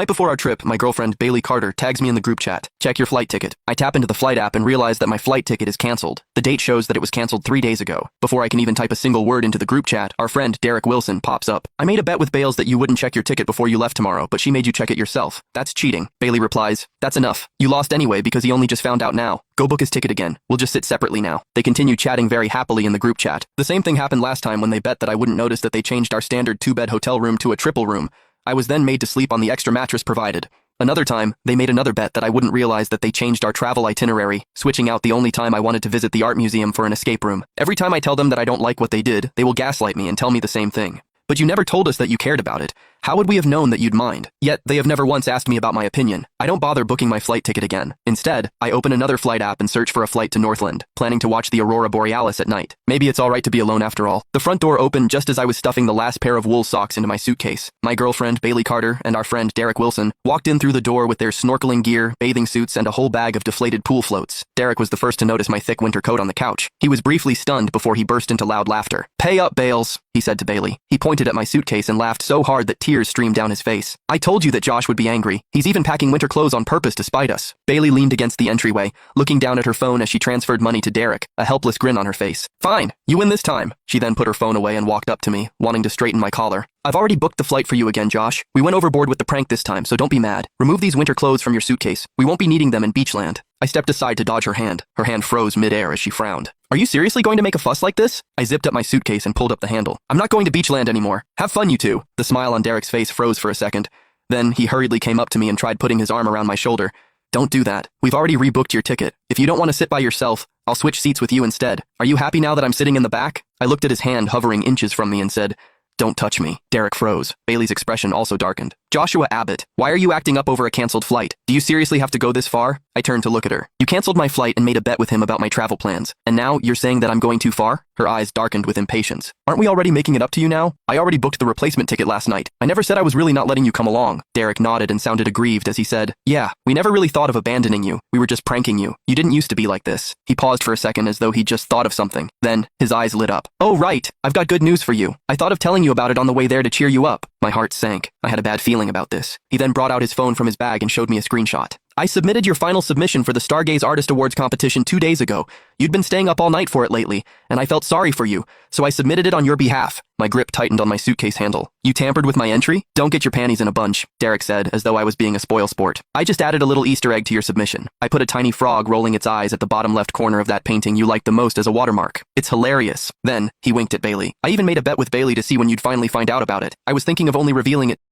night before our trip, my girlfriend, Bailey Carter, tags me in the group chat. Check your flight ticket. I tap into the flight app and realize that my flight ticket is canceled. The date shows that it was canceled 3 days ago. Before I can even type a single word into the group chat, our friend, Derek Wilson, pops up. I made a bet with Bales that you wouldn't check your ticket before you left tomorrow, but she made you check it yourself. That's cheating. Bailey replies, that's enough. You lost anyway because he only just found out now. Go book his ticket again. We'll just sit separately now. They continue chatting very happily in the group chat. The same thing happened last time when they bet that I wouldn't notice that they changed our standard 2-bed hotel room to a triple room. I was then made to sleep on the extra mattress provided. Another time, they made another bet that I wouldn't realize that they changed our travel itinerary, switching out the only time I wanted to visit the art museum for an escape room. Every time I tell them that I don't like what they did, they will gaslight me and tell me the same thing. But you never told us that you cared about it. How would we have known that you'd mind? Yet, they have never once asked me about my opinion. I don't bother booking my flight ticket again. Instead, I open another flight app and search for a flight to Northland, planning to watch the aurora borealis at night. Maybe it's alright to be alone after all. The front door opened just as I was stuffing the last pair of wool socks into my suitcase. My girlfriend, Bailey Carter, and our friend, Derek Wilson, walked in through the door with their snorkeling gear, bathing suits, and a whole bag of deflated pool floats. Derek was the first to notice my thick winter coat on the couch. He was briefly stunned before he burst into loud laughter. "Pay up, Bales," he said to Bailey. He pointed at my suitcase and laughed so hard that tears streamed down his face. "I told you that Josh would be angry. He's even packing winter clothes on purpose to spite us." Bailey leaned against the entryway, looking down at her phone as she transferred money to Derek, a helpless grin on her face. "Fine, you win this time." She then put her phone away and walked up to me, wanting to straighten my collar. "I've already booked the flight for you again, Josh. We went overboard with the prank this time, so don't be mad. Remove these winter clothes from your suitcase. We won't be needing them in Beachland." I stepped aside to dodge her hand. Her hand froze mid-air as she frowned. "Are you seriously going to make a fuss like this?" I zipped up my suitcase and pulled up the handle. "I'm not going to Beachland anymore. Have fun, you two." The smile on Derek's face froze for a second. Then he hurriedly came up to me and tried putting his arm around my shoulder. "Don't do that. We've already rebooked your ticket. If you don't want to sit by yourself, I'll switch seats with you instead. Are you happy now that I'm sitting in the back?" I looked at his hand hovering inches from me and said, "Don't touch me." Derek froze. Bailey's expression also darkened. "Joshua Abbott, why are you acting up over a canceled flight? Do you seriously have to go this far?" I turned to look at her. "You canceled my flight and made a bet with him about my travel plans. And now you're saying that I'm going too far?" Her eyes darkened with impatience. "Aren't we already making it up to you now? I already booked the replacement ticket last night. I never said I was really not letting you come along." Derek nodded and sounded aggrieved as he said, "Yeah, we never really thought of abandoning you. We were just pranking you. You didn't used to be like this." He paused for a second as though he'd just thought of something. Then, his eyes lit up. "Oh, right. I've got good news for you. I thought of telling you about it on the way there to cheer you up." My heart sank. I had a bad feeling about this. He then brought out his phone from his bag and showed me a screenshot. "I submitted your final submission for the Stargaze Artist Awards competition 2 days ago. You'd been staying up all night for it lately, and I felt sorry for you, so I submitted it on your behalf." My grip tightened on my suitcase handle. "You tampered with my entry? Don't get your panties in a bunch," Derek said, as though I was being a spoilsport. "I just added a little Easter egg to your submission. I put a tiny frog rolling its eyes at the bottom left corner of that painting you liked the most as a watermark. It's hilarious." Then, he winked at Bailey. "I even made a bet with Bailey to see when you'd finally find out about it. I was thinking of only revealing it